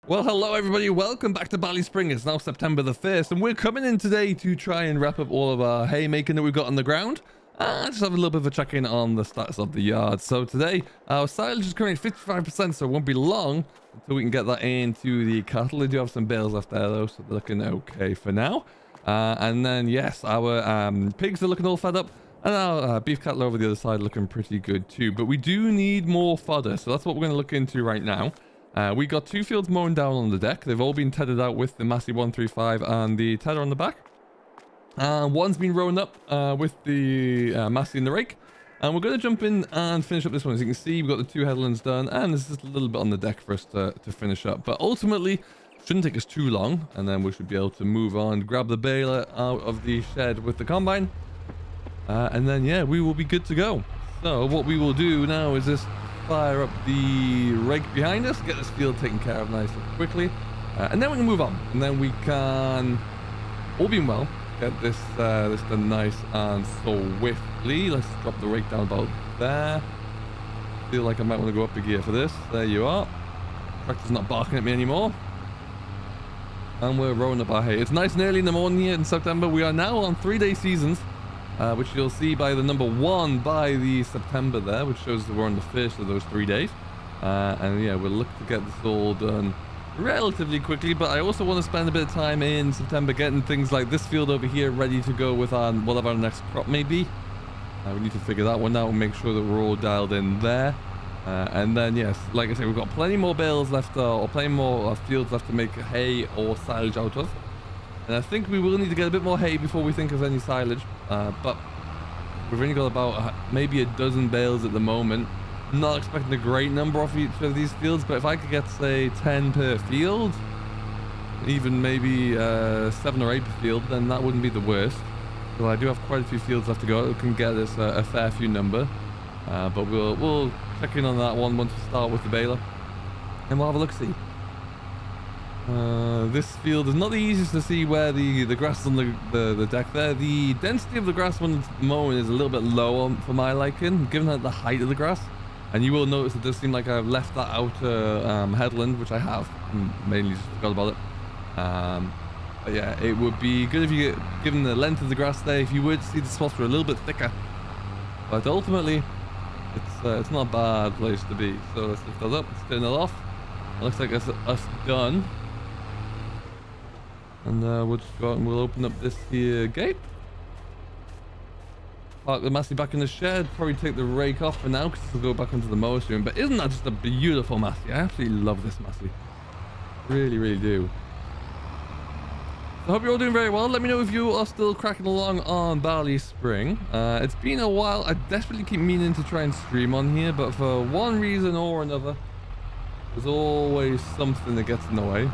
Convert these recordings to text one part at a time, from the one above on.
Well, hello everybody, welcome back to BallySpring. It's now September the 1st, and we're coming in today to try and wrap up all of our haymaking that we've got on the ground. Just have a little bit of a check-in on the status of the yard. So today, our silage is currently 55%, so it won't be long until we can get that into the cattle. They do have some bales left there though, so they're looking okay for now. And then, yes, our pigs are looking all fed up, and our beef cattle over the other side looking pretty good too. But we do need more fodder, so that's what we're going to look into right now. We got 2 fields mown down on the deck. They've all been tethered out with the Massey 135 and the tether on the back. One's been rown up with the Massey and the rake. And we're going to jump in and finish up this one. As you can see, we've got the 2 headlands done, and there's just a little bit on the deck for us to finish up. But ultimately, shouldn't take us too long, and then we should be able to move on, grab the baler out of the shed with the combine. And then, yeah, we will be good to go. So what we will do now is just fire up the rake behind us, get this field taken care of nice and quickly, and then we can move on, and then we can, all being well, get this done nice and swiftly. Let's drop the rake down about there. Feel like I might want to go up a gear for this. There you are. Tractor's not barking at me anymore, and we're rolling up our hay. It's nice and early in the morning here in September. We are now on 3-day seasons, which you'll see by the number 1 by the September there, which shows that we're on the first of those 3 days. And yeah, we'll look to get this all done relatively quickly, but I also want to spend a bit of time in September getting things like this field over here ready to go with our whatever our next crop may be. We need to figure that one out and make sure that we're all dialed in there. And then, yes, like I said, we've got plenty more bales left, or plenty more fields left to make hay or silage out of. And I think we will need to get a bit more hay before we think of any silage. But we've only got about maybe a dozen bales at the moment. Not expecting a great number off each of these fields, but if I could get, say, 10 per field, even maybe 7 or 8 per field, then that wouldn't be the worst. So I do have quite a few fields left to go. It can get us a fair few number. But we'll check in on that one once we start with the baler. And we'll have a look-see. This field is not the easiest to see where the grass is on the deck there. The density of the grass when it's mown is a little bit low for my liking, given the height of the grass. And you will notice it does seem like I've left that outer headland, which I have, mainly just forgot about it. But yeah, it would be good if you, given the length of the grass there, if you would see the spots were a little bit thicker. But ultimately, it's not a bad place to be. So let's lift that up, let's turn that off. It looks like it's us done. And we'll just go out and we'll open up this here gate. Park the Massey back in the shed. Probably take the rake off for now because it'll go back into the mower soon. But isn't that just a beautiful Massey? I absolutely love this Massey. Really, really do. So I hope you're all doing very well. Let me know if you are still cracking along on BallySpring. It's been a while. I desperately keep meaning to try and stream on here, but for one reason or another, there's always something that gets in the way.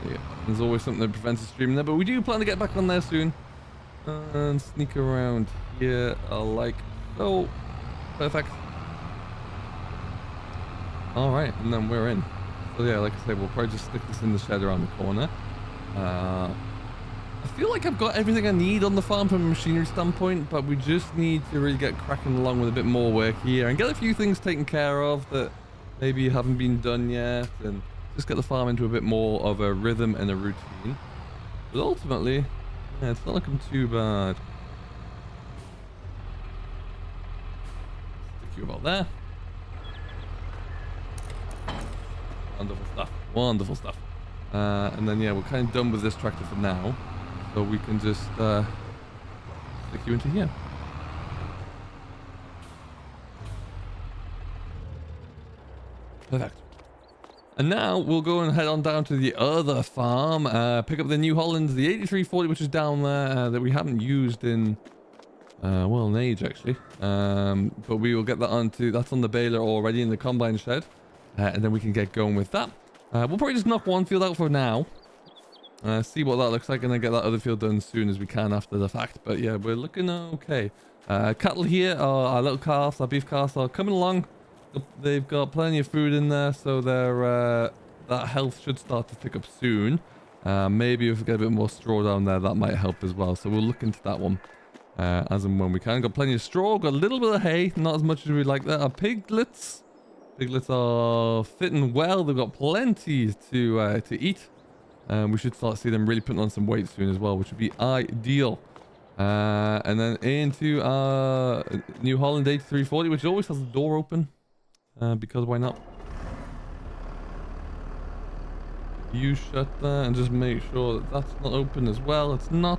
Yeah, there's always something that prevents us streaming there, but we do plan to get back on there soon and sneak around here like so. Perfect. All right, and then we're in. So yeah, like I said, we'll probably just stick this in the shed around the corner. I feel like I've got everything I need on the farm from a machinery standpoint, but we just need to really get cracking along with a bit more work here and get a few things taken care of that maybe haven't been done yet, and just get the farm into a bit more of a rhythm and a routine. But ultimately, yeah, it's not looking too bad. Stick you about there. Wonderful stuff. Wonderful stuff. And then, yeah, we're kind of done with this tractor for now. So we can just stick you into here. Perfect. And now we'll go and head on down to the other farm, pick up the New Holland, the 8340, which is down there, that we haven't used in, well, an age actually. But we will get that onto, that's on the baler already in the combine shed. And then we can get going with that. We'll probably just knock one field out for now. See what that looks like, and then get that other field done as soon as we can after the fact. But yeah, we're looking okay. Cattle here, our little calves, our beef calves are coming along. They've got plenty of food in there, so their that health should start to pick up soon. Maybe if we get a bit more straw down there, that might help as well. So we'll look into that one. as and when we can. Got plenty of straw, got a little bit of hay, not as much as we'd like that. Our piglets are fitting well. They've got plenty to eat. We should start seeing them really putting on some weight soon as well, which would be ideal. And then into our New Holland 8340, which always has the door open, because why not? You shut that and just make sure that that's not open as well. It's not.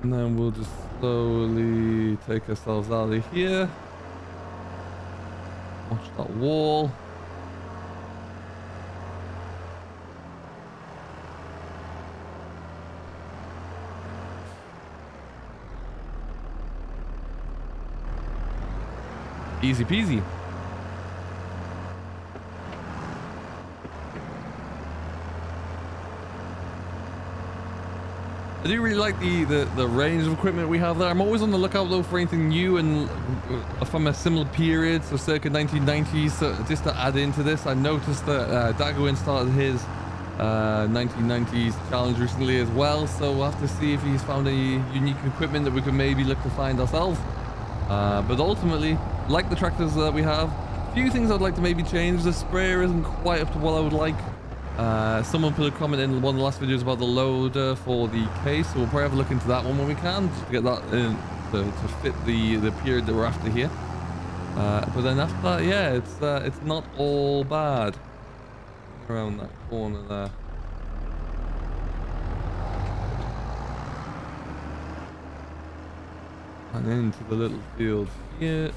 And then we'll just slowly take ourselves out of here. Watch that wall. Easy peasy. I do really like the range of equipment we have there. I'm always on the lookout though for anything new and from a similar period, so circa 1990s. So just to add into this, I noticed that Dagowin started his 1990s challenge recently as well. So we'll have to see if he's found any unique equipment that we can maybe look to find ourselves. But ultimately, like the tractors that we have, a few things I'd like to maybe change. The sprayer isn't quite up to what I would like. Someone put a comment in one of the last videos about the loader for the case, so we'll probably have a look into that one when we can, just to get that in to fit the period that we're after here. But then after that, yeah, it's not all bad. Around that corner there. And into the little field here.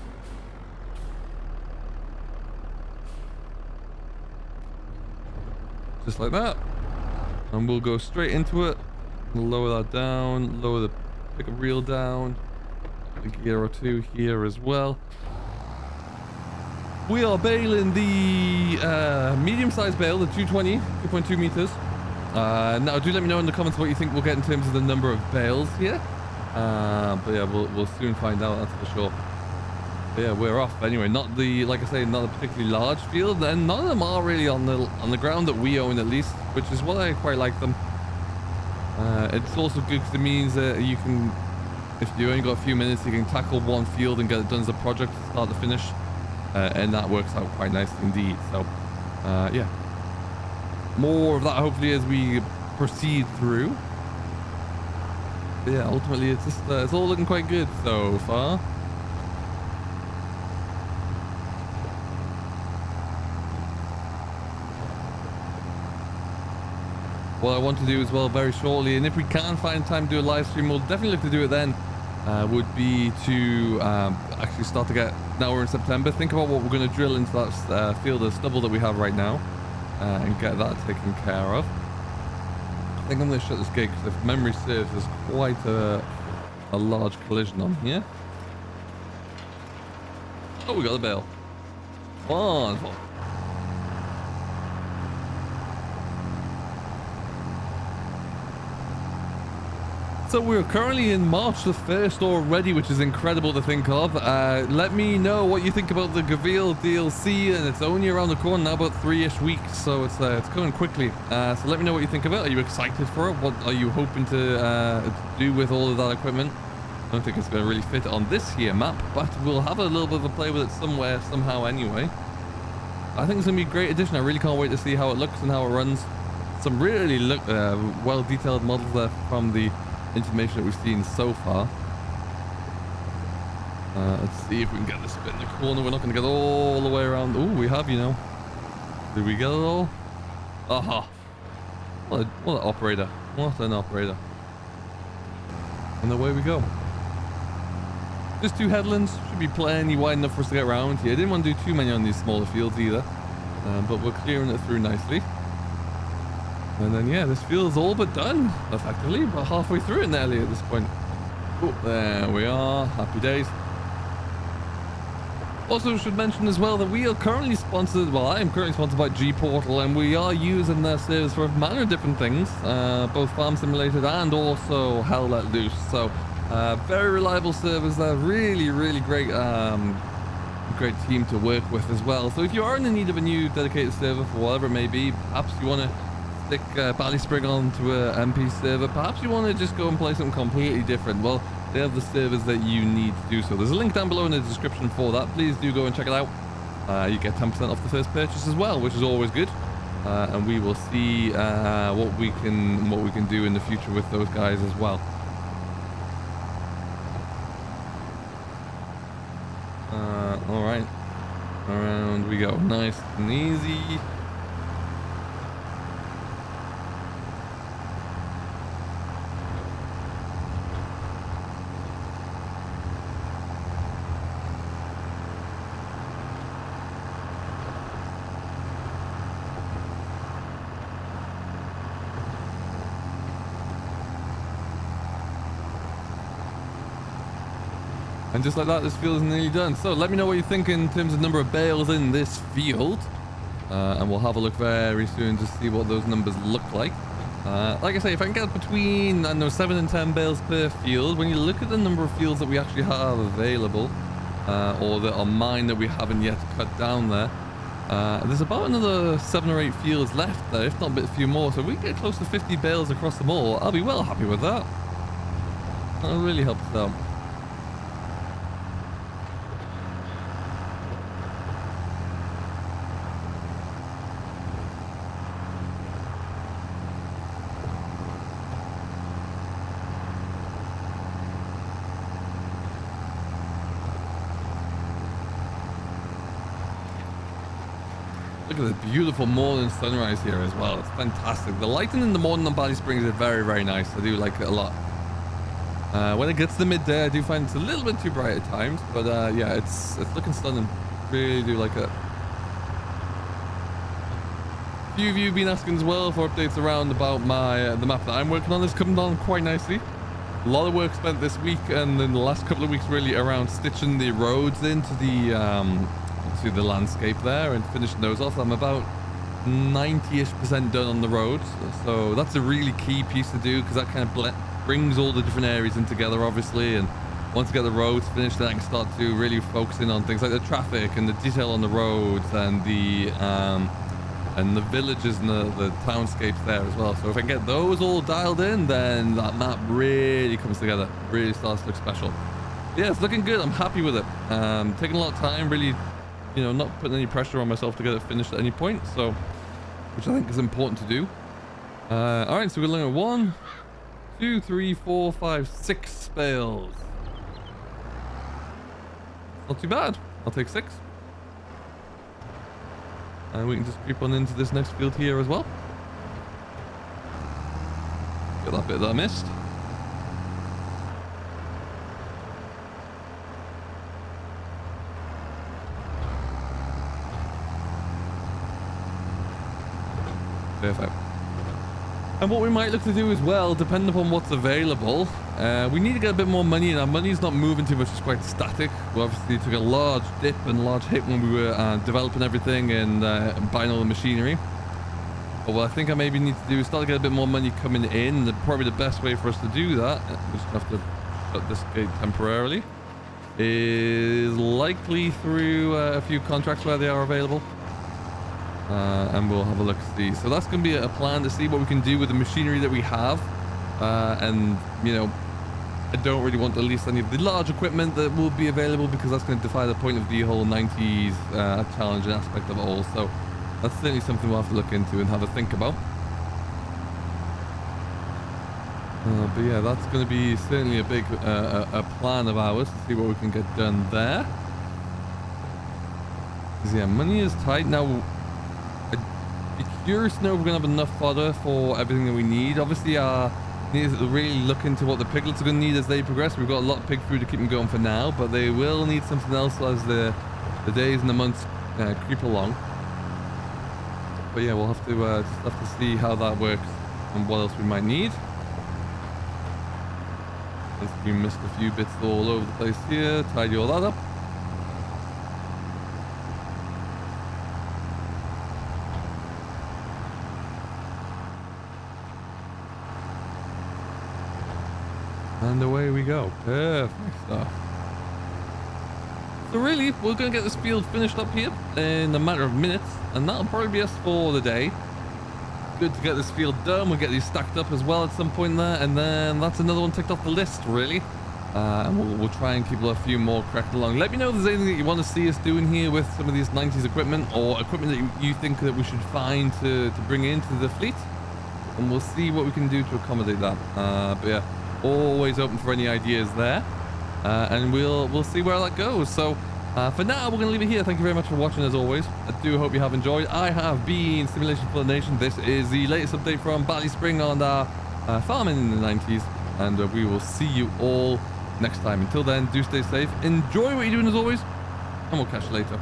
Just like that. And we'll go straight into it. We'll lower that down, lower the pickup reel down. A gear or two here as well. We are baling the medium-sized bale, the 220, 2.2 meters. Now, do let me know in the comments what you think we'll get in terms of the number of bales here. But yeah, we'll soon find out, that's for sure. But yeah, we're off anyway. Not the, like I say, not a particularly large field, and none of them are really on the ground that we own, at least, which is what I quite like them. It's also good because it means that you can, if you only got a few minutes, you can tackle one field and get it done as a project, start to finish, and that works out quite nicely indeed. So yeah, more of that hopefully as we proceed through. But yeah, ultimately it's just it's all looking quite good so far. What I want to do as well very shortly, and if we can find time to do a live stream, we'll definitely look to do it then, would be to actually start to get, now we're in September, think about what we're going to drill into that field of stubble that we have right now, and get that taken care of. I think I'm going to shut this gate because if memory serves, there's quite a large collision on here. Oh, we got the bale. Wonderful. So we're currently in March the 1st already, which is incredible to think of. Let me know what you think about the Gavil DLC, and it's only around the corner now, about 3-ish weeks, so it's coming quickly. So let me know what you think of it. Are you excited for it? What are you hoping to do with all of that equipment? I don't think it's going to really fit on this here map, but we'll have a little bit of a play with it somewhere, somehow anyway. I think it's going to be a great addition. I really can't wait to see how it looks and how it runs. Some really well-detailed models there from the information that we've seen so far. Let's see if we can get this bit in the corner. We're not going to get all the way around. Oh, we have, you know. Did we get it all? Aha. What an operator. What an operator. And away we go. Just 2 headlands. Should be plenty wide enough for us to get around here. I didn't want to do too many on these smaller fields either. But we're clearing it through nicely. And then, yeah, this field's all but done, effectively. About halfway through it nearly at this point. Oh, there we are. Happy days. Also, should mention as well that we are currently sponsored, well, I am currently sponsored by G-Portal, and we are using their service for a manner of different things, both farm simulated and also Hell Let Loose. So, very reliable service there. Really, really great, great team to work with as well. So if you are in the need of a new dedicated server for whatever it may be, perhaps you want to stick BallySpring onto a MP server. Perhaps you want to just go and play something completely different. Well, they have the servers that you need to do so. There's a link down below in the description for that. Please do go and check it out. You get 10% off the first purchase as well, which is always good. And we will see what we can do in the future with those guys as well. All right, around we go, nice and easy. And just like that, this field is nearly done. So let me know what you think in terms of number of bales in this field. And we'll have a look very soon to see what those numbers look like. Like I say, if I can get between, I don't know, 7 and 10 bales per field, when you look at the number of fields that we actually have available, or that are mine that we haven't yet cut down there, there's about another 7 or 8 fields left there, if not a bit few more. So if we get close to 50 bales across them all, I'll be well happy with that. That'll really help us out. Look at the beautiful morning sunrise here as well. It's fantastic. The lighting in the morning on BallySpring is very, very nice. I do like it a lot. When it gets to midday, I do find it's a little bit too bright at times, but yeah, it's looking stunning. Really do like it. A few of you have been asking as well for updates around about my the map that I'm working on. It's coming on quite nicely. A lot of work spent this week and in the last couple of weeks really around stitching the roads into the landscape there and finishing those off. I'm about 90-ish% done on the roads, so that's a really key piece to do because that kind of brings all the different areas in together, obviously. And once I get the roads finished, then I can start to really focus in on things like the traffic and the detail on the roads and the villages and the townscapes there as well. So if I can get those all dialed in, then that map really comes together, really starts to look special. Yeah, it's looking good. I'm happy with it. Taking a lot of time, really, you know, not putting any pressure on myself to get it finished at any point, so, which I think is important to do. All right, so we're looking at 1, 2, 3, 4, 5, 6 bales. Not too bad. I'll take 6. And we can just creep on into this next field here as well. Get that bit that I missed. Perfect. And what we might look to do as well, depending upon what's available, we need to get a bit more money, and our money's not moving too much. It's quite static. We obviously took a large dip and large hit when we were developing everything and buying all the machinery. But what I think I maybe need to do is start to get a bit more money coming in. Probably the best way for us to do that, we just have to shut this gate temporarily, is likely through a few contracts where they are available. And we'll have a look to see. So that's going to be a plan to see what we can do with the machinery that we have. And, you know, I don't really want to lease any of the large equipment that will be available because that's going to defy the point of the whole 90s challenge and aspect of it all. So that's certainly something we'll have to look into and have a think about. But yeah, that's going to be certainly a big a plan of ours to see what we can get done there. Because yeah, money is tight now. Curious to know if we're going to have enough fodder for everything that we need. Obviously, need to really look into what the piglets are going to need as they progress. We've got a lot of pig food to keep them going for now, but they will need something else as the days and the months creep along. But yeah, we'll have to just have to see how that works and what else we might need. We missed a few bits all over the place here. Tidy all that up. And away we go. Perfect stuff. So really, we're going to get this field finished up here in a matter of minutes, and that'll probably be us for the day. good to get this field done. We'll get these stacked up as well at some point there, and then that's another one ticked off the list, really. And we'll try and keep a few more cracked along. Let me know if there's anything that you want to see us doing here with some of these 90s equipment, or equipment that you think that we should find to bring into the fleet, and we'll see what we can do to accommodate that. But yeah, always open for any ideas there, and we'll see where that goes. So for now, we're going to leave it here. Thank you very much for watching, as always. I do hope you have enjoyed. I have been Simulation for the Nation. This is the latest update from BallySpring on our farming in the 90s, and we will see you all next time. Until then, do stay safe, enjoy what you're doing as always, and we'll catch you later.